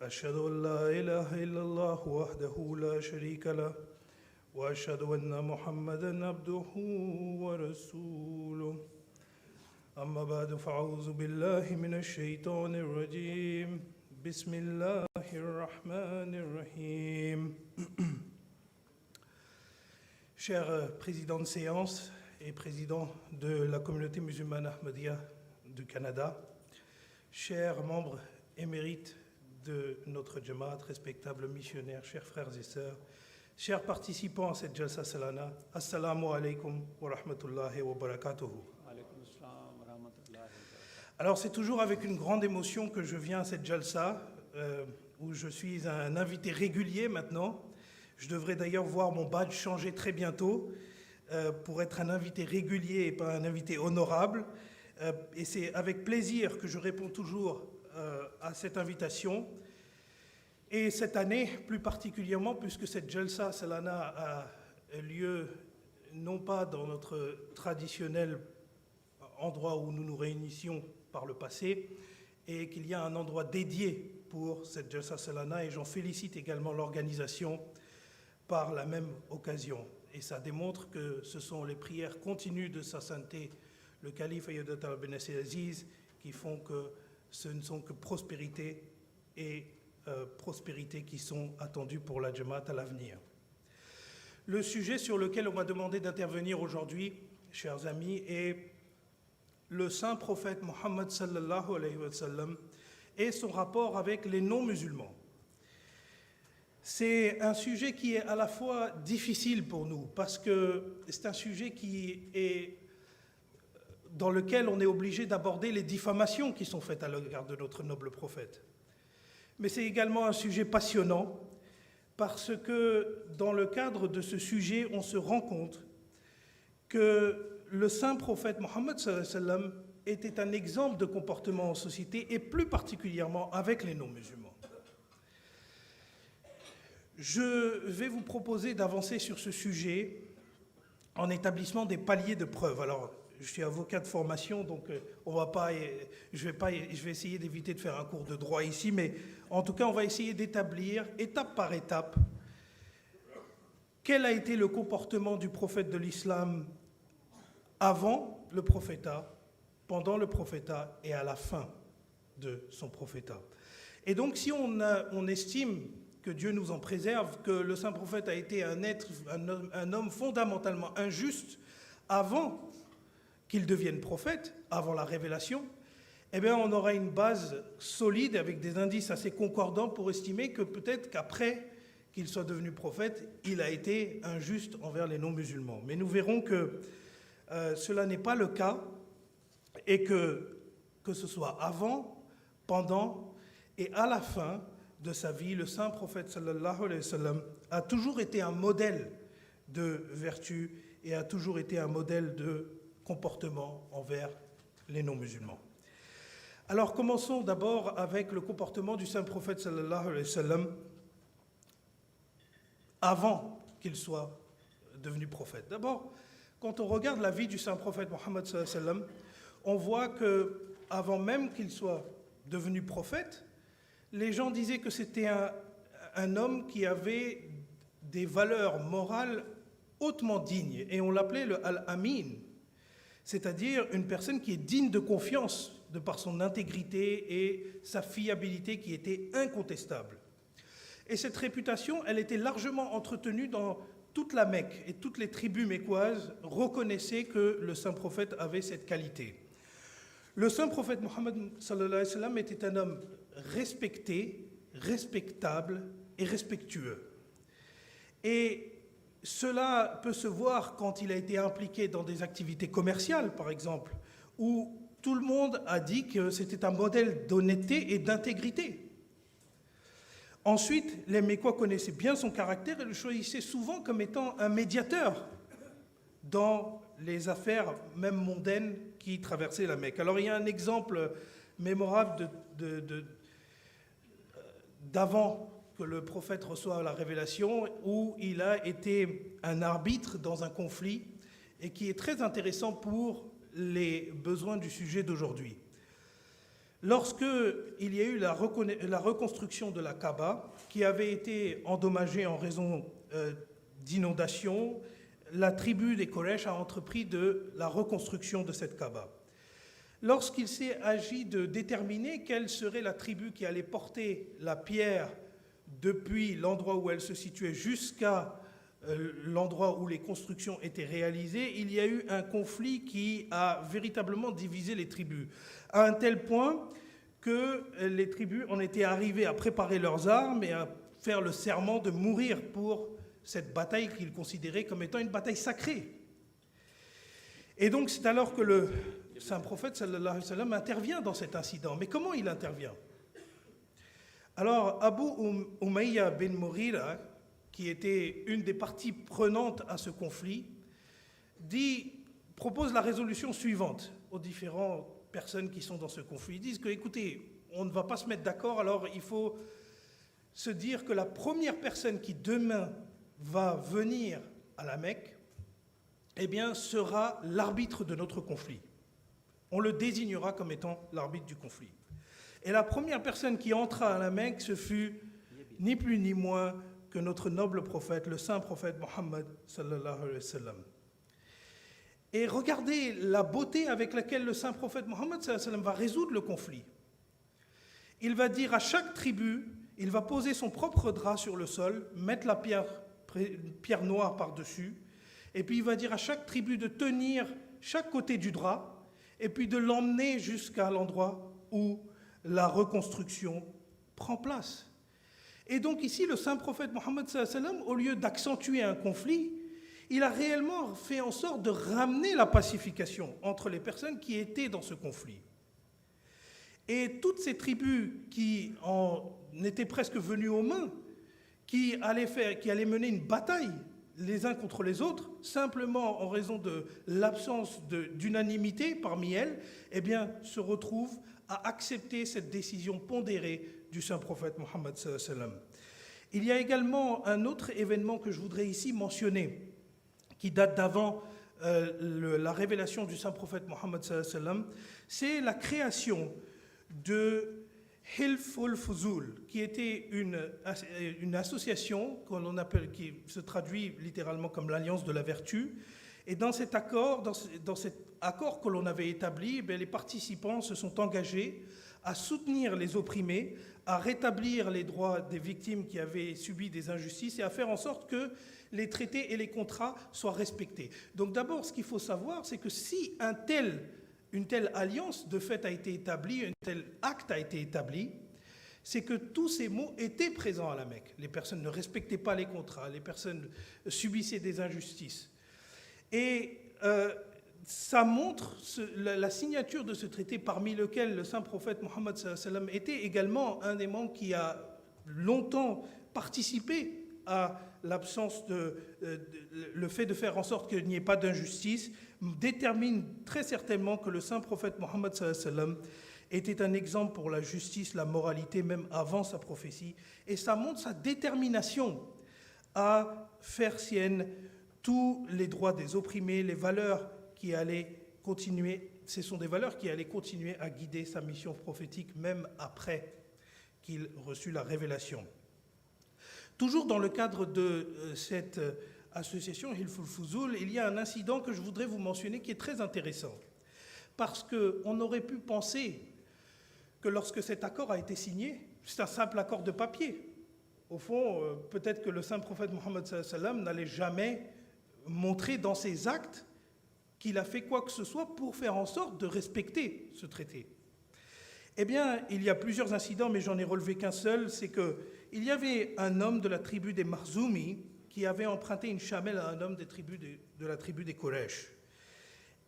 أشهد أن لا إله إلا الله وحده لا شريك له وأشهد أن محمدًا عبده ورسوله أما بعد فأعوذ بالله من الشيطان الرجيم بسم الله الرحمن الرحيم. Cher président de séance et président de la communauté musulmane Ahmadiyya du Canada, chers membres émérites de notre Jamaat, respectables missionnaires, chers frères et sœurs, chers participants à cette Jalsa Salana, Assalamu alaikum wa rahmatullahi wa barakatuhu. Alors c'est toujours avec une grande émotion que je viens à cette Jalsa, où je suis un invité régulier maintenant. Je devrais d'ailleurs voir mon badge changer très bientôt pour être un invité régulier et pas un invité honorable. Et c'est avec plaisir que je réponds toujours à cette invitation. Et cette année, plus particulièrement, puisque cette Jalsa Salana a lieu non pas dans notre traditionnel endroit où nous nous réunissions par le passé, et qu'il y a un endroit dédié pour cette Jalsa Salana, et j'en félicite également l'organisation par la même occasion. Et ça démontre que ce sont les prières continues de Sa Sainteté, le calife Ayatollah Ben Aziz, qui font que ce ne sont que prospérité et prospérité qui sont attendues pour la Jamaat à l'avenir. Le sujet sur lequel on m'a demandé d'intervenir aujourd'hui, chers amis, est le saint prophète Mohammed sallallahu alayhi wa sallam et son rapport avec les non-musulmans. C'est un sujet qui est à la fois difficile pour nous, parce que c'est un sujet dans lequel on est obligé d'aborder les diffamations qui sont faites à l'égard de notre noble prophète. Mais c'est également un sujet passionnant, parce que dans le cadre de ce sujet, on se rend compte que le saint prophète Mohammed sallallahu alayhi wa sallam était un exemple de comportement en société, et plus particulièrement avec les non-musulmans. Je vais vous proposer d'avancer sur ce sujet en établissant des paliers de preuves. Alors, je suis avocat de formation, donc je vais essayer d'éviter de faire un cours de droit ici, mais en tout cas, on va essayer d'établir, étape par étape, quel a été le comportement du prophète de l'islam avant le prophétat, pendant le prophétat et à la fin de son prophétat. Et donc, si on estime que Dieu nous en préserve, que le saint prophète a été un homme fondamentalement injuste avant qu'il devienne prophète, avant la révélation, eh bien on aura une base solide avec des indices assez concordants pour estimer que peut-être qu'après qu'il soit devenu prophète, il a été injuste envers les non-musulmans. Mais nous verrons que cela n'est pas le cas, et que ce soit avant, pendant et à la fin de sa vie, le saint prophète sallallahu alayhi wa sallam a toujours été un modèle de vertu et a toujours été un modèle de comportement envers les non-musulmans. Alors commençons d'abord avec le comportement du saint prophète sallallahu alayhi wa sallam avant qu'il soit devenu prophète. D'abord, quand on regarde la vie du saint prophète Mohammed sallallahu alayhi wa sallam, on voit qu'avant même qu'il soit devenu prophète, les gens disaient que c'était un homme qui avait des valeurs morales hautement dignes, et on l'appelait le Al-Amin, c'est-à-dire une personne qui est digne de confiance de par son intégrité et sa fiabilité qui était incontestable. Et cette réputation, elle était largement entretenue dans toute la Mecque, et toutes les tribus mécoises reconnaissaient que le saint prophète avait cette qualité. Le saint prophète Mohammed sallallahu alayhi wa sallam était un homme respecté, respectable et respectueux. Et cela peut se voir quand il a été impliqué dans des activités commerciales, par exemple, où tout le monde a dit que c'était un modèle d'honnêteté et d'intégrité. Ensuite, les Mécois connaissaient bien son caractère et le choisissaient souvent comme étant un médiateur dans les affaires même mondaines qui traversaient la Mecque. Alors il y a un exemple mémorable d'avant que le prophète reçoive la révélation, où il a été un arbitre dans un conflit et qui est très intéressant pour les besoins du sujet d'aujourd'hui. Lorsqu'il y a eu la reconstruction de la Kaaba, qui avait été endommagée en raison d'inondations, la tribu des Quraysh a entrepris de la reconstruction de cette Kaaba. Lorsqu'il s'est agi de déterminer quelle serait la tribu qui allait porter la pierre depuis l'endroit où elle se situait jusqu'à l'endroit où les constructions étaient réalisées, il y a eu un conflit qui a véritablement divisé les tribus, à un tel point que les tribus en étaient arrivées à préparer leurs armes et à faire le serment de mourir pour cette bataille qu'ils considéraient comme étant une bataille sacrée. Et donc c'est alors que le saint prophète sallallahu alayhi wa sallam intervient dans cet incident. Mais comment il intervient? Alors Abu Umayya bin Mughira, qui était une des parties prenantes à ce conflit, propose la résolution suivante aux différentes personnes qui sont dans ce conflit. Ils disent que, écoutez, on ne va pas se mettre d'accord, alors il faut se dire que la première personne qui demain va venir à la Mecque, eh bien, sera l'arbitre de notre conflit. On le désignera comme étant l'arbitre du conflit. Et la première personne qui entra à la Mecque, ce fut ni plus ni moins que notre noble prophète, le saint prophète Mohammed sallallahu alayhi wa sallam. Et regardez la beauté avec laquelle le saint prophète Mohammed sallallahu alayhi wa sallam va résoudre le conflit. Il va dire à chaque tribu, il va poser son propre drap sur le sol, mettre la pierre noire par-dessus, et puis il va dire à chaque tribu de tenir chaque côté du drap, et puis de l'emmener jusqu'à l'endroit où la reconstruction prend place. Et donc ici, le saint prophète Mohammed sallallahu alayhi wa sallam, au lieu d'accentuer un conflit, il a réellement fait en sorte de ramener la pacification entre les personnes qui étaient dans ce conflit. Et toutes ces tribus qui en étaient presque venues aux mains, qui allaient mener une bataille les uns contre les autres, simplement en raison de l'absence d'unanimité parmi elles, eh bien, se retrouvent à accepter cette décision pondérée du saint prophète Mohammed sallallahu alayhi wa sallam. Il y a également un autre événement que je voudrais ici mentionner, qui date d'avant la révélation du saint prophète Mohammed sallallahu alayhi wa sallam, c'est la création de Hilful Fuzul, qui était une association qui se traduit littéralement comme l'Alliance de la Vertu. Et dans cet accord, que l'on avait établi, les participants se sont engagés à soutenir les opprimés, à rétablir les droits des victimes qui avaient subi des injustices et à faire en sorte que les traités et les contrats soient respectés. Donc d'abord, ce qu'il faut savoir, c'est que si une telle alliance de fait a été établie, un tel acte a été établi, c'est que tous ces mots étaient présents à la Mecque. Les personnes ne respectaient pas les contrats, les personnes subissaient des injustices. Et ça montre la signature de ce traité, parmi lequel le saint prophète Mohammed sallallahu alayhi wa sallam était également un des membres qui a longtemps participé à l'absence le fait de faire en sorte qu'il n'y ait pas d'injustice, détermine très certainement que le saint prophète Mohammed sallallahu alayhi wa sallam était un exemple pour la justice, la moralité, même avant sa prophétie. Et ça montre sa détermination à faire sienne tous les droits des opprimés, les valeurs qui allaient continuer, ce sont des valeurs qui allaient continuer à guider sa mission prophétique même après qu'il reçut la révélation. Toujours dans le cadre de cette association Hilful Fuzul, il y a un incident que je voudrais vous mentionner qui est très intéressant. Parce qu'on aurait pu penser que lorsque cet accord a été signé, c'est un simple accord de papier. Au fond, peut-être que le saint prophète Mohammed sallallahu alayhi wa sallam n'allait jamais montrer dans ses actes qu'il a fait quoi que ce soit pour faire en sorte de respecter ce traité. Eh bien, il y a plusieurs incidents, mais j'en ai relevé qu'un seul, c'est qu'il y avait un homme de la tribu des Marzumi qui avait emprunté une chamelle à un homme de la tribu des Quraysh.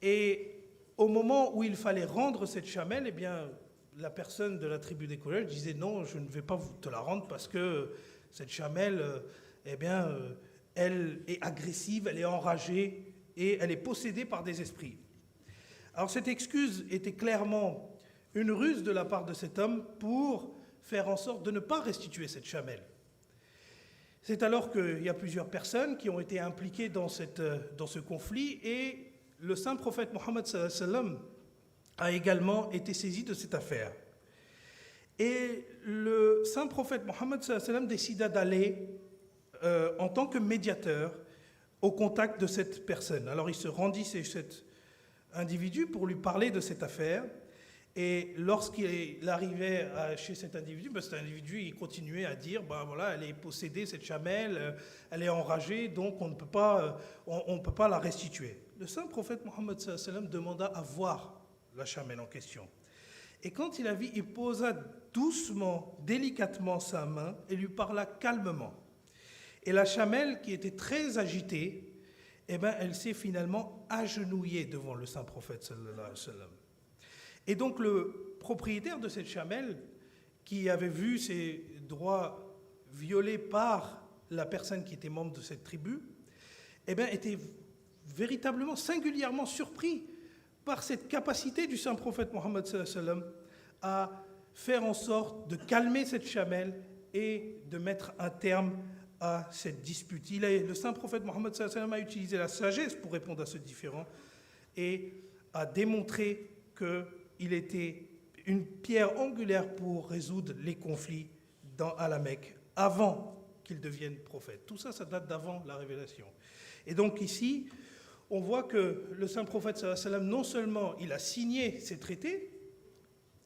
Et au moment où il fallait rendre cette chamelle, eh bien, la personne de la tribu des Quraysh disait non, je ne vais pas te la rendre parce que cette chamelle, eh bien, elle est agressive, elle est enragée et elle est possédée par des esprits. Alors cette excuse était clairement une ruse de la part de cet homme pour faire en sorte de ne pas restituer cette chamelle. C'est alors qu'il y a plusieurs personnes qui ont été impliquées dans ce conflit et le saint prophète Mohammed sallallahu alayhi wa sallam a également été saisi de cette affaire. Et le saint prophète Mohammed sallallahu alayhi wa sallam décida d'aller en tant que médiateur au contact de cette personne. Alors il se rendit chez cet individu pour lui parler de cette affaire. Et lorsqu'il arrivait chez cet individu, il continuait à dire, voilà, elle est possédée, cette chamelle, elle est enragée, donc on ne peut pas la restituer. Le saint prophète Mohammed sallallahu alayhi wa sallam demanda à voir la chamelle en question. Et quand il la vit, il posa doucement, délicatement sa main et lui parla calmement. Et la chamelle, qui était très agitée, elle s'est finalement agenouillée devant le saint prophète sallallahu alayhi wa sallam. Et donc le propriétaire de cette chamelle, qui avait vu ses droits violés par la personne qui était membre de cette tribu, était véritablement, singulièrement surpris par cette capacité du saint prophète Mohammed sallallahu alayhi wa sallam à faire en sorte de calmer cette chamelle et de mettre un terme à cette dispute. Le saint prophète Mohammed sallallahu alayhi wa sallam a utilisé la sagesse pour répondre à ce différend et a démontré qu'il était une pierre angulaire pour résoudre les conflits à la Mecque, avant qu'il devienne prophète. Tout ça, ça date d'avant la révélation. Et donc ici, on voit que le saint prophète sallallahu alayhi wa sallam, non seulement il a signé ces traités,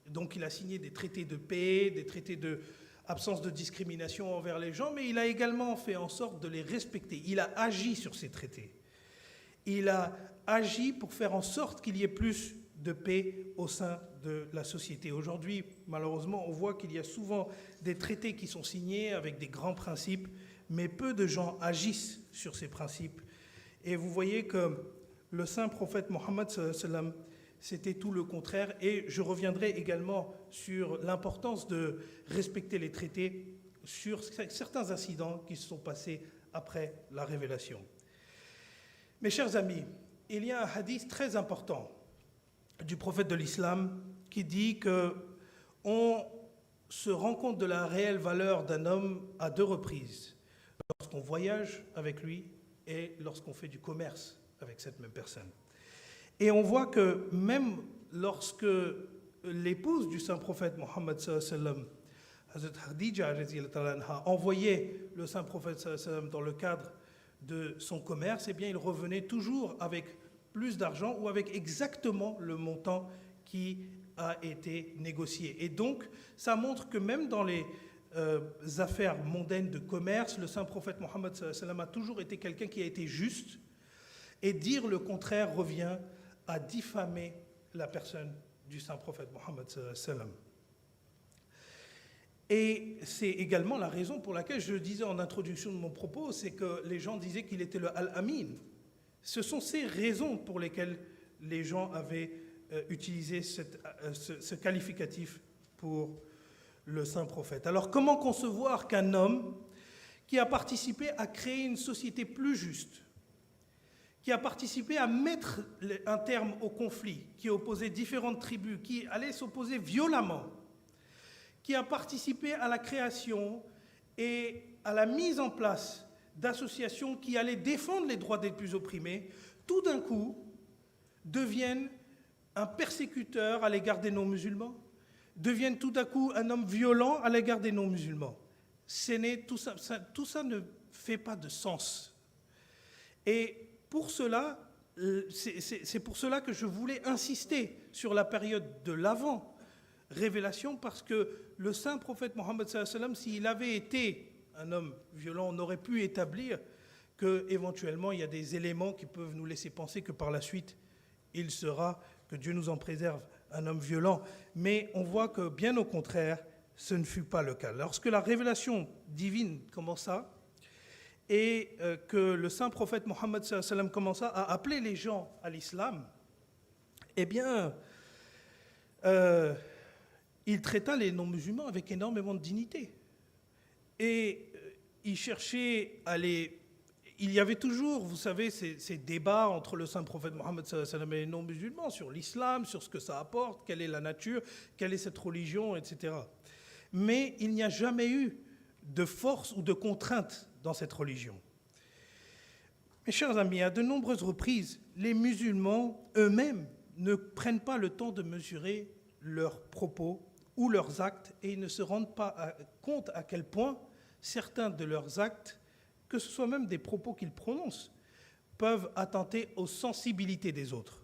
donc il a signé des traités de paix, des traités d'absence de discrimination envers les gens, mais il a également fait en sorte de les respecter. Il a agi sur ces traités. Il a agi pour faire en sorte qu'il y ait plus de paix au sein de la société. Aujourd'hui, malheureusement, on voit qu'il y a souvent des traités qui sont signés avec des grands principes, mais peu de gens agissent sur ces principes. Et vous voyez que le saint prophète Mohammed sallallahu alayhi wa sallam, c'était tout le contraire. Et je reviendrai également sur l'importance de respecter les traités sur certains incidents qui se sont passés après la révélation. Mes chers amis, il y a un hadith très important du prophète de l'islam qui dit qu'on se rend compte de la réelle valeur d'un homme à deux reprises, lorsqu'on voyage avec lui et lorsqu'on fait du commerce avec cette même personne. Et on voit que même lorsque l'épouse du saint prophète Mohammed sallallahu alayhi wa sallam, Hazrat Khadija a envoyé le saint prophète sallallahu alayhi wa sallam dans le cadre de son commerce, eh bien il revenait toujours avec plus d'argent ou avec exactement le montant qui a été négocié. Et donc, ça montre que même dans les affaires mondaines de commerce, le saint prophète Mohammed sallallahu alayhi wa sallam a toujours été quelqu'un qui a été juste, et dire le contraire revient à diffamer la personne du saint prophète Mohammed sallallahu alayhi wa sallam. Et c'est également la raison pour laquelle je disais en introduction de mon propos, c'est que les gens disaient qu'il était le Al-Amin. Ce sont ces raisons pour lesquelles les gens avaient utilisé ce qualificatif pour le saint prophète. Alors comment concevoir qu'un homme qui a participé à créer une société plus juste, qui a participé à mettre un terme au conflit, qui opposait différentes tribus, qui allait s'opposer violemment, qui a participé à la création et à la mise en place d'associations qui allaient défendre les droits des plus opprimés, tout d'un coup deviennent un persécuteur à l'égard des non-musulmans, deviennent tout à coup un homme violent à l'égard des non-musulmans. Tout ça ne fait pas de sens. Et pour cela, c'est pour cela que je voulais insister sur la période de l'avant-révélation, parce que le saint prophète Mohammed sallallahu alayhi wa sallam, s'il avait été un homme violent, on aurait pu établir qu'éventuellement il y a des éléments qui peuvent nous laisser penser que par la suite, il sera, que Dieu nous en préserve, un homme violent. Mais on voit que bien au contraire, ce ne fut pas le cas. Lorsque la révélation divine commença, et que le saint prophète Mohammed sallallahu alayhi wa sallam commença à appeler les gens à l'islam, eh bien, il traita les non-musulmans avec énormément de dignité. Et il cherchait à les... Il y avait toujours, vous savez, ces débats entre le saint prophète Mohammed sallallahu alayhi wa sallam et les non-musulmans sur l'islam, sur ce que ça apporte, quelle est la nature, quelle est cette religion, etc. Mais il n'y a jamais eu de force ou de contrainte dans cette religion. Mes chers amis, à de nombreuses reprises, les musulmans eux-mêmes ne prennent pas le temps de mesurer leurs propos ou leurs actes, et ils ne se rendent pas compte à quel point certains de leurs actes, que ce soit même des propos qu'ils prononcent, peuvent attenter aux sensibilités des autres.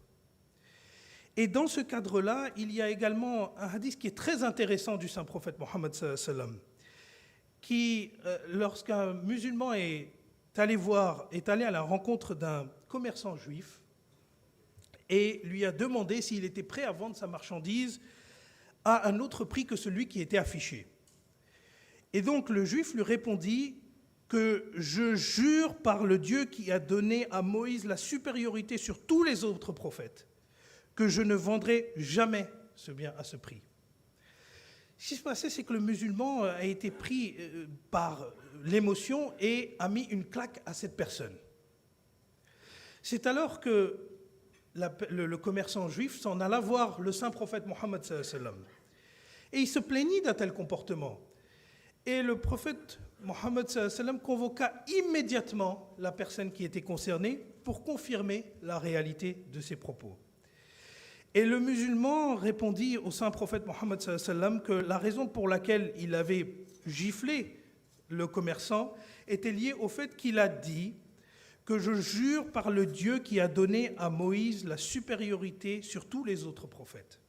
Et dans ce cadre-là, il y a également un hadith qui est très intéressant du saint prophète Mohammed sallallahu alayhi wa sallam, qui, lorsqu'un musulman est allé à la rencontre d'un commerçant juif et lui a demandé s'il était prêt à vendre sa marchandise à un autre prix que celui qui était affiché. Et donc le juif lui répondit que je jure par le Dieu qui a donné à Moïse la supériorité sur tous les autres prophètes, que je ne vendrai jamais ce bien à ce prix. Ce qui se passait, c'est que le musulman a été pris par l'émotion et a mis une claque à cette personne. C'est alors que le commerçant juif s'en alla voir le saint prophète Mohammed sallallahu alayhi wa sallam. Et il se plaignit d'un tel comportement. Et le prophète Mohammed sallallahu alayhi wa sallam convoqua immédiatement la personne qui était concernée pour confirmer la réalité de ses propos. Et le musulman répondit au saint prophète Mohammed sallallahu alayhi wa sallam que la raison pour laquelle il avait giflé le commerçant était liée au fait qu'il a dit que je jure par le Dieu qui a donné à Moïse la supériorité sur tous les autres prophètes.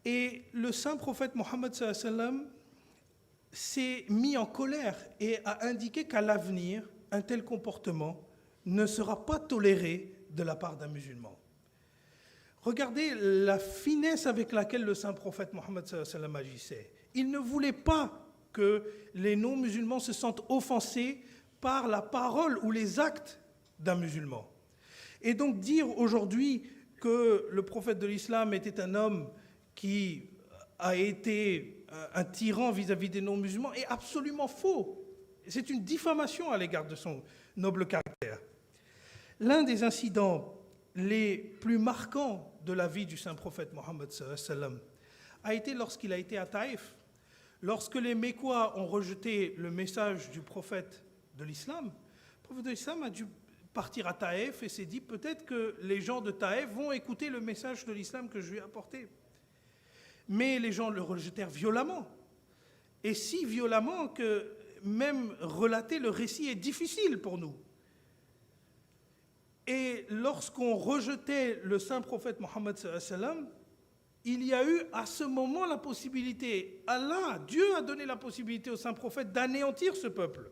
Et le saint prophète Mohammed sallallahu alayhi wa sallam s'est mis en colère et a indiqué qu'à l'avenir, un tel comportement ne sera pas toléré de la part d'un musulman. Regardez la finesse avec laquelle le saint prophète Mohammed sallallahu alayhi wa sallam agissait. Il ne voulait pas que les non-musulmans se sentent offensés par la parole ou les actes d'un musulman. Et donc dire aujourd'hui que le prophète de l'islam était un homme qui a été un tyran vis-à-vis des non-musulmans est absolument faux. C'est une diffamation à l'égard de son noble caractère. L'un des incidents les plus marquants de la vie du saint prophète Mohammed sallallahu alayhi wa sallam a été lorsqu'il a été à Taïf. Lorsque les Mécois ont rejeté le message du prophète de l'islam, le prophète de l'islam a dû partir à Taïf et s'est dit peut-être que les gens de Taïf vont écouter le message de l'islam que je lui ai apporté. Mais les gens le rejetèrent violemment. Et si violemment que même relater le récit est difficile pour nous. Et lorsqu'on rejetait le saint prophète Mohammed sallallahu alayhi wa sallam, il y a eu à ce moment la possibilité, Dieu a donné la possibilité au saint prophète d'anéantir ce peuple.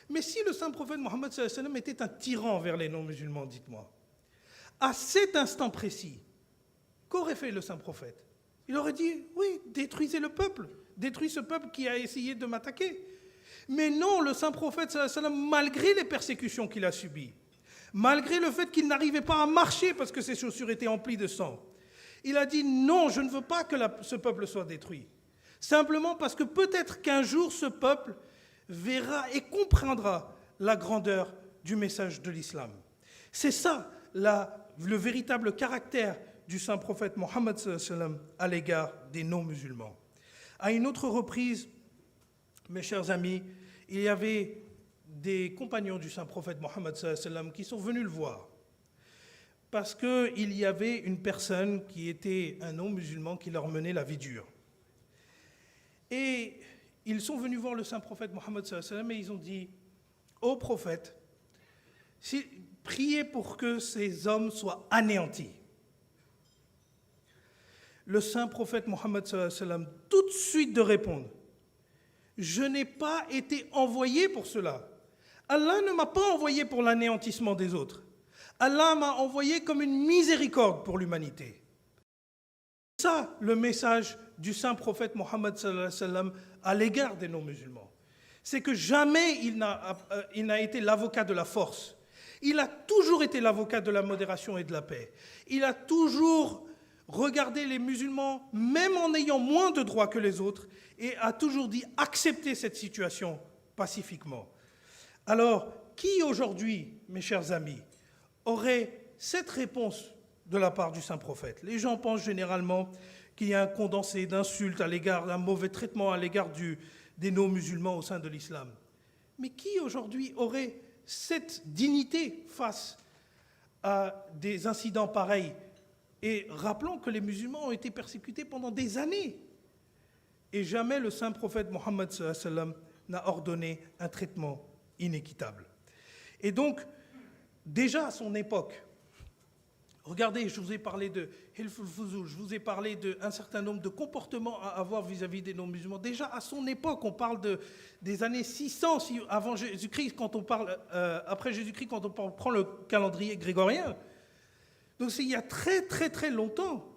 Mais si le saint prophète Mohammed sallallahu alayhi wa sallam était un tyran envers les non-musulmans, dites-moi, à cet instant précis, qu'aurait fait le saint prophète? Il aurait dit, oui, détruisez le peuple, détruisez ce peuple qui a essayé de m'attaquer. Mais non, le saint prophète sallallahu alayhi wa sallam, malgré les persécutions qu'il a subies, malgré le fait qu'il n'arrivait pas à marcher parce que ses chaussures étaient emplies de sang, il a dit non, je ne veux pas que ce peuple soit détruit. Simplement parce que peut-être qu'un jour ce peuple verra et comprendra la grandeur du message de l'islam. C'est ça le véritable caractère du saint prophète Mohammed sallallahu alayhi wa sallam à l'égard des non-musulmans. À une autre reprise, mes chers amis, il y avait des compagnons du saint prophète Mohammed sallallahu alayhi wa sallam qui sont venus le voir. Parce qu'il y avait une personne qui était un non-musulman qui leur menait la vie dure. Et ils sont venus voir le saint prophète Mohammed sallallahu alayhi wa sallam et ils ont dit « Ô prophète, priez pour que ces hommes soient anéantis. » Le saint prophète Mohammed sallallahu alayhi wa sallam tout de suite de répondre « Je n'ai pas été envoyé pour cela. Allah ne m'a pas envoyé pour l'anéantissement des autres. Allah m'a envoyé comme une miséricorde pour l'humanité. » C'est ça le message du saint prophète Mohammed sallallahu alayhi wa sallam à l'égard des non-musulmans. C'est que jamais il n'a été l'avocat de la force. Il a toujours été l'avocat de la modération et de la paix. Il a toujours regardé les musulmans, même en ayant moins de droits que les autres, et a toujours dit accepter cette situation pacifiquement. Alors, qui aujourd'hui, mes chers amis, aurait cette réponse de la part du saint prophète? Les gens pensent généralement qu'il y a un condensé d'insultes à l'égard, d'un mauvais traitement à l'égard des non-musulmans au sein de l'islam. Mais qui aujourd'hui aurait cette dignité face à des incidents pareils Et rappelons que les musulmans ont été persécutés pendant des années. Et jamais le saint prophète Mohammed sallallahu alayhi wa sallam n'a ordonné un traitement inéquitable. Et donc, déjà à son époque, regardez, je vous ai parlé de Hilful Fuzul, je vous ai parlé d'un certain nombre de comportements à avoir vis-à-vis des non-musulmans. Déjà à son époque, on parle des années 600 avant Jésus-Christ, quand on parle, après Jésus-Christ, quand on prend le calendrier grégorien. Donc c'est il y a très très très longtemps.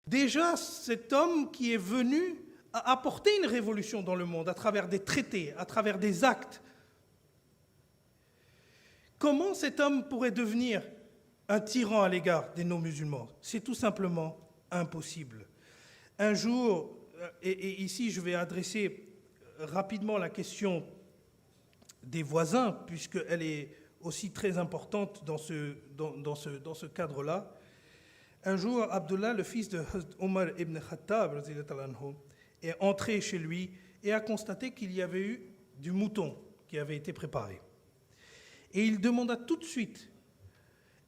Déjà cet homme qui est venu a apporté une révolution dans le monde à travers des traités, à travers des actes. Comment cet homme pourrait devenir un tyran à l'égard des non-musulmans? C'est tout simplement impossible. Un jour, et ici je vais adresser rapidement la question des voisins, puisqu'elle est aussi très importante dans ce cadre-là. Un jour, Abdullah, le fils de Omar ibn Khattab, est entré chez lui et a constaté qu'il y avait eu du mouton qui avait été préparé. Et il demanda tout de suite,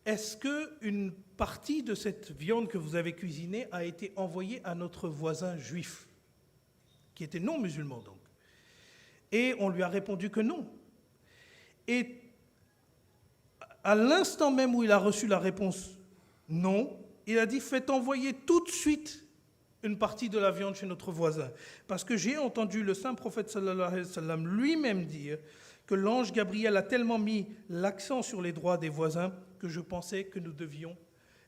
est-ce qu'une partie de cette viande que vous avez cuisinée a été envoyée à notre voisin juif, qui était non musulman donc? Et on lui a répondu que non. Et à l'instant même où il a reçu la réponse non, il a dit, faites envoyer tout de suite une partie de la viande chez notre voisin. Parce que j'ai entendu le saint prophète sallallahu alayhi wa sallam lui-même dire que l'ange Gabriel a tellement mis l'accent sur les droits des voisins que je pensais que nous devions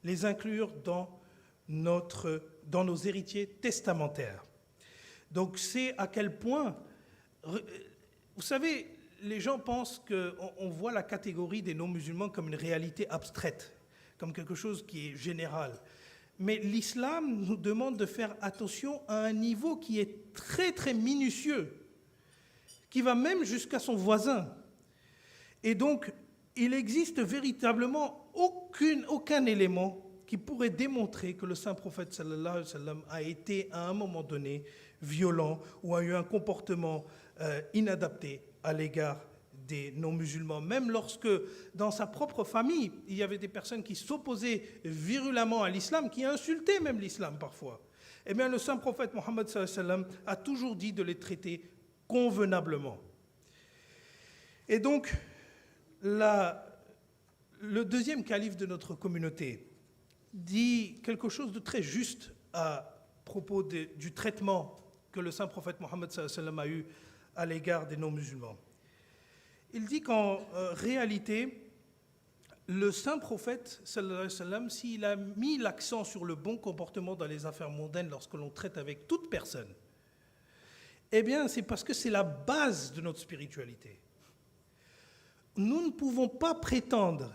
les inclure dans nos héritiers testamentaires. Donc c'est à quel point... Vous savez, les gens pensent qu'on voit la catégorie des non-musulmans comme une réalité abstraite, comme quelque chose qui est général. Mais l'islam nous demande de faire attention à un niveau qui est très très minutieux, qui va même jusqu'à son voisin. Et donc, il n'existe véritablement aucun élément qui pourrait démontrer que le saint prophète sallallahu alayhi wa sallam a été à un moment donné violent ou a eu un comportement inadapté à l'égard des non-musulmans, même lorsque dans sa propre famille, il y avait des personnes qui s'opposaient virulemment à l'islam, qui insultaient même l'islam parfois. Eh bien, le saint prophète Mohammed sallallahu alayhi wa sallam a toujours dit de les traiter convenablement. Et donc, le deuxième calife de notre communauté dit quelque chose de très juste à propos du traitement que le saint prophète Mohammed sallallahu alayhi wa sallam a eu à l'égard des non-musulmans. Il dit qu'en réalité, le saint prophète, sallallahu alayhi wa sallam, s'il a mis l'accent sur le bon comportement dans les affaires mondaines lorsque l'on traite avec toute personne, eh bien, c'est parce que c'est la base de notre spiritualité. Nous ne pouvons pas prétendre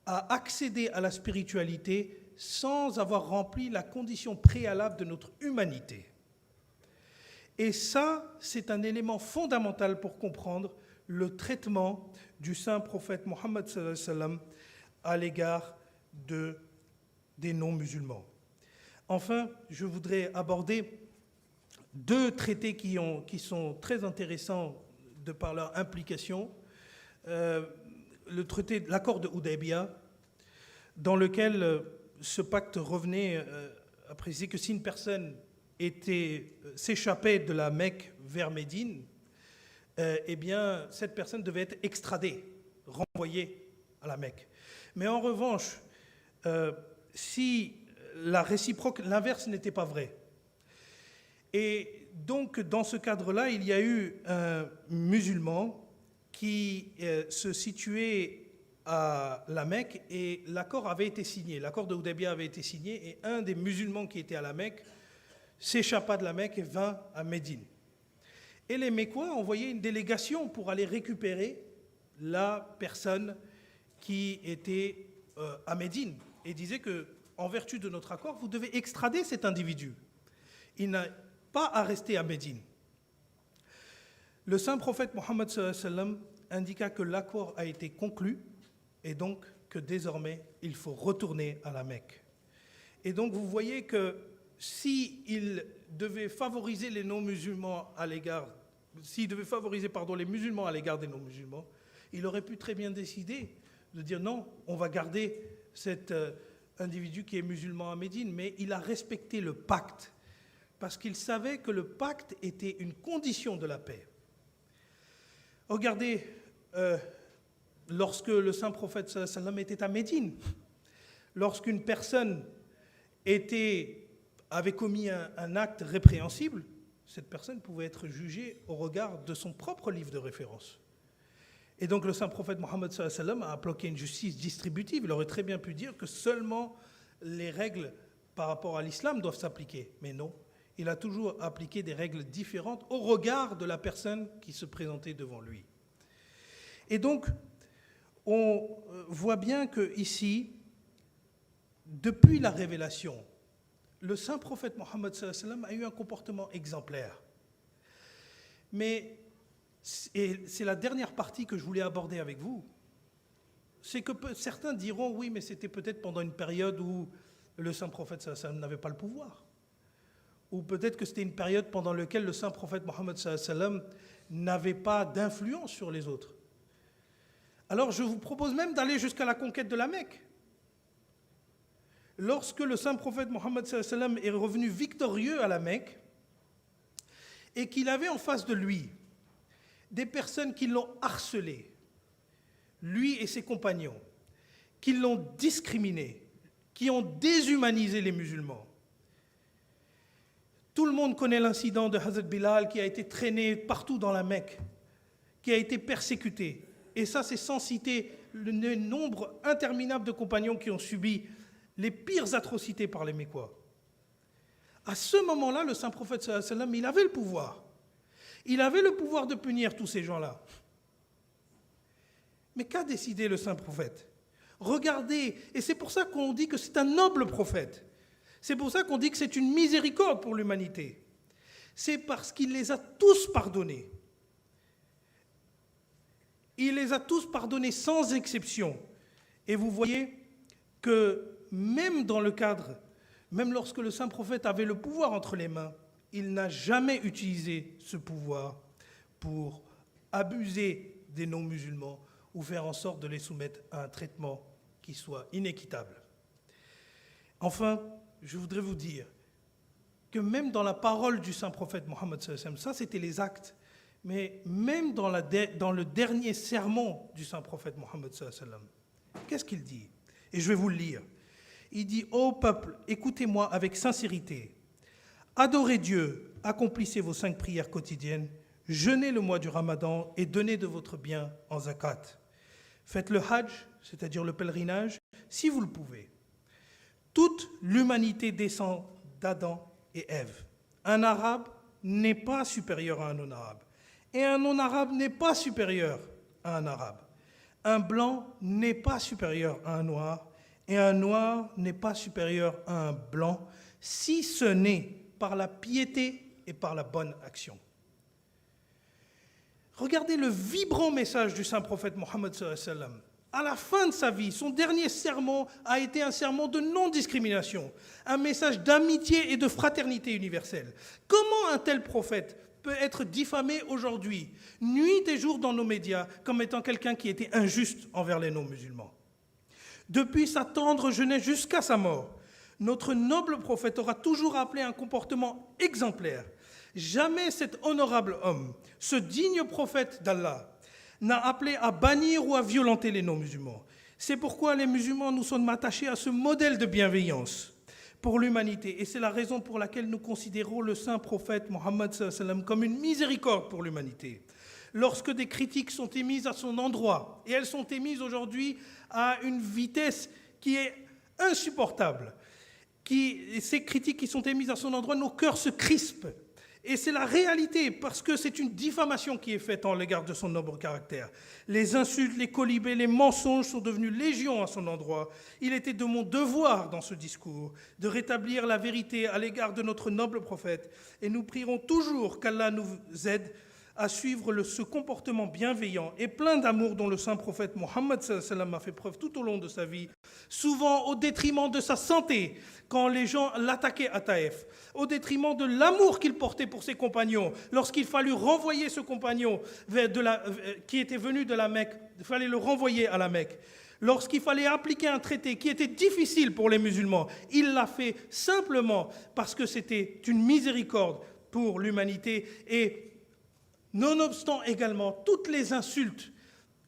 à accéder à la spiritualité sans avoir rempli la condition préalable de notre humanité. Et ça, c'est un élément fondamental pour comprendre le traitement du saint prophète Mohammed sallallahu alayhi wa sallam à l'égard des non-musulmans. Enfin, je voudrais aborder deux traités qui sont très intéressants de par leur implication. L'accord de Hudaybiyah, dans lequel ce pacte revenait à préciser que si une personne s'échappait de la Mecque vers Médine, eh bien, cette personne devait être extradée, renvoyée à la Mecque. Mais en revanche, si l'inverse n'était pas vrai, et donc dans ce cadre-là, il y a eu un musulman qui se situait à la Mecque et l'accord avait été signé, l'accord de Hudaybiyah avait été signé et un des musulmans qui était à la Mecque s'échappa de la Mecque et vint à Médine. Et les Mécois envoyaient une délégation pour aller récupérer la personne qui était à Médine et disaient qu'en vertu de notre accord, vous devez extrader cet individu. Il n'a pas à rester à Médine. Le saint prophète Mohammed sallallahu alayhi wa sallam indiqua que l'accord a été conclu et donc que désormais il faut retourner à la Mecque. Et donc vous voyez que s'il devait favoriser les non-musulmans à l'égard, s'il devait favoriser les musulmans à l'égard des non-musulmans, il aurait pu très bien décider de dire non, on va garder cette individu qui est musulman à Médine, mais il a respecté le pacte, parce qu'il savait que le pacte était une condition de la paix. Regardez, lorsque le saint prophète sallallahu alayhi wa sallam était à Médine, lorsqu'une personne avait commis un acte répréhensible, cette personne pouvait être jugée au regard de son propre livre de référence. Et donc le saint prophète Mohammed sallallahu alayhi wa sallam a appliqué une justice distributive. Il aurait très bien pu dire que seulement les règles par rapport à l'islam doivent s'appliquer. Mais non, il a toujours appliqué des règles différentes au regard de la personne qui se présentait devant lui. Et donc, on voit bien que ici, depuis la révélation, le saint prophète Mohammed sallallahu alayhi wa sallam a eu un comportement exemplaire. Mais c'est la dernière partie que je voulais aborder avec vous. C'est que certains diront, oui, mais c'était peut-être pendant une période où le saint prophète sallallahu alayhi wa sallam n'avait pas le pouvoir. Ou peut-être que c'était une période pendant laquelle le saint prophète Mohammed sallallahu alayhi wa sallam n'avait pas d'influence sur les autres. Alors je vous propose même d'aller jusqu'à la conquête de la Mecque. Lorsque le saint prophète Mohammed sallallahu alayhi wa sallam est revenu victorieux à la Mecque et qu'il avait en face de lui des personnes qui l'ont harcelé, lui et ses compagnons, qui l'ont discriminé, qui ont déshumanisé les musulmans. Tout le monde connaît l'incident de Hazrat Bilal qui a été traîné partout dans la Mecque, qui a été persécuté. Et ça, c'est sans citer le nombre interminable de compagnons qui ont subi les pires atrocités par les Mécois. À ce moment-là, le saint prophète sallallahu alayhi wa sallam, il avait le pouvoir. Il avait le pouvoir de punir tous ces gens-là. Mais qu'a décidé le saint prophète? Regardez, et c'est pour ça qu'on dit que c'est un noble prophète. C'est pour ça qu'on dit que c'est une miséricorde pour l'humanité. C'est parce qu'il les a tous pardonnés. Il les a tous pardonnés sans exception. Et vous voyez que même dans le cadre, même lorsque le saint prophète avait le pouvoir entre les mains, il n'a jamais utilisé ce pouvoir pour abuser des non-musulmans ou faire en sorte de les soumettre à un traitement qui soit inéquitable. Enfin, je voudrais vous dire que même dans la parole du saint prophète Mohammed sallallahu alayhi wa sallam, ça c'était les actes, mais même dans le dernier sermon du saint prophète Mohammed sallallahu alayhi wa sallam, qu'est-ce qu'il dit? Et je vais vous le lire. Il dit: ô peuple, écoutez-moi avec sincérité. Adorez Dieu, accomplissez vos 5 prières quotidiennes, jeûnez le mois du Ramadan et donnez de votre bien en zakat. Faites le hajj, c'est-à-dire le pèlerinage, si vous le pouvez. Toute l'humanité descend d'Adam et Ève. Un arabe n'est pas supérieur à un non-arabe. Et un non-arabe n'est pas supérieur à un arabe. Un blanc n'est pas supérieur à un noir. Et un noir n'est pas supérieur à un blanc, si ce n'est par la piété et par la bonne action. Regardez le vibrant message du saint prophète Mohammed sallallahu alayhi wa sallam. À la fin de sa vie, son dernier sermon a été un sermon de non-discrimination, un message d'amitié et de fraternité universelle. Comment un tel prophète peut être diffamé aujourd'hui, nuit et jour dans nos médias, comme étant quelqu'un qui était injuste envers les non-musulmans? Depuis sa tendre jeunesse jusqu'à sa mort, notre noble prophète aura toujours appelé un comportement exemplaire. Jamais cet honorable homme, ce digne prophète d'Allah, n'a appelé à bannir ou à violenter les non-musulmans. C'est pourquoi les musulmans nous sommes attachés à ce modèle de bienveillance pour l'humanité. Et c'est la raison pour laquelle nous considérons le saint prophète Mohammed sallallahu alayhi wa sallam comme une miséricorde pour l'humanité. Lorsque des critiques sont émises à son endroit, et elles sont émises aujourd'hui à une vitesse qui est insupportable, ces critiques qui sont émises à son endroit, nos cœurs se crispent. Et c'est la réalité, parce que c'est une diffamation qui est faite en l'égard de son noble caractère. Les insultes, les colibés, les mensonges sont devenus légion à son endroit. Il était de mon devoir dans ce discours de rétablir la vérité à l'égard de notre noble prophète. Et nous prierons toujours qu'Allah nous aide à suivre ce comportement bienveillant et plein d'amour dont le saint prophète Mohammed sallallahu alayhi wa sallam a fait preuve tout au long de sa vie, souvent au détriment de sa santé, quand les gens l'attaquaient à Taïf, au détriment de l'amour qu'il portait pour ses compagnons. Lorsqu'il fallut renvoyer ce compagnon qui était venu de la Mecque, il fallait le renvoyer à la Mecque. Lorsqu'il fallait appliquer un traité qui était difficile pour les musulmans, il l'a fait simplement parce que c'était une miséricorde pour l'humanité et nonobstant également toutes les insultes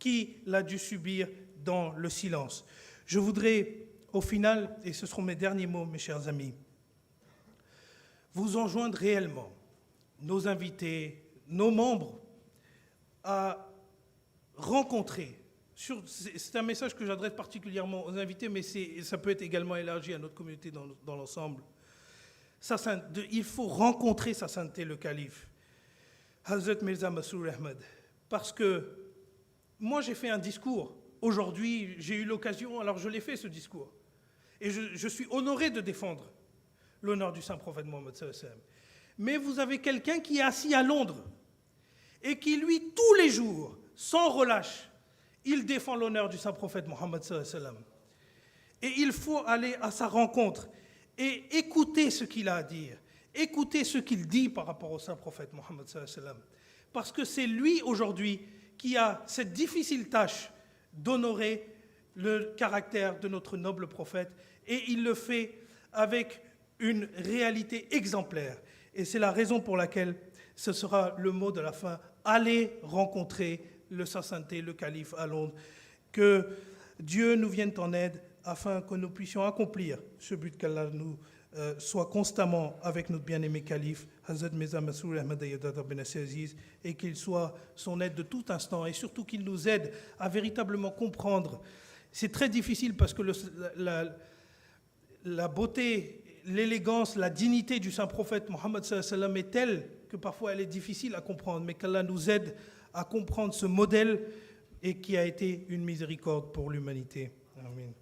qu'il a dû subir dans le silence. Je voudrais, au final, et ce seront mes derniers mots, mes chers amis, vous enjoindre réellement, nos invités, nos membres, à rencontrer. C'est un message que j'adresse particulièrement aux invités, mais ça peut être également élargi à notre communauté dans l'ensemble. Il faut rencontrer sa sainteté, le calife, Hazrat Mirza Masroor Ahmad, parce que moi j'ai fait un discours. Aujourd'hui, j'ai eu l'occasion, alors je l'ai fait ce discours. Et je suis honoré de défendre l'honneur du saint prophète Mohammed sallallahu alayhi wa sallam. Mais vous avez quelqu'un qui est assis à Londres et qui, lui, tous les jours, sans relâche, il défend l'honneur du saint prophète Mohammed sallallahu alayhi wa sallam. Et il faut aller à sa rencontre et écouter ce qu'il a à dire, écouter ce qu'il dit par rapport au saint prophète Mohammed sallallahu alayhi wa sallam. Parce que c'est lui, aujourd'hui, qui a cette difficile tâche d'honorer le caractère de notre noble prophète, et il le fait avec une réalité exemplaire. Et c'est la raison pour laquelle ce sera le mot de la fin. Allez rencontrer le Sa Sainteté, le calife à Londres. Que Dieu nous vienne en aide afin que nous puissions accomplir ce but, qu'Allah nous soit constamment avec notre bien-aimé calife, Hazrat Mirza Masroor Ahmad Ayyadullah bin Aziz, et qu'il soit son aide de tout instant, et surtout qu'il nous aide à véritablement comprendre. C'est très difficile parce que la beauté, l'élégance, la dignité du saint prophète Mohammed sallallahu alayhi wa sallam est telle que parfois elle est difficile à comprendre, mais qu'Allah nous aide à comprendre ce modèle et qui a été une miséricorde pour l'humanité. Amen.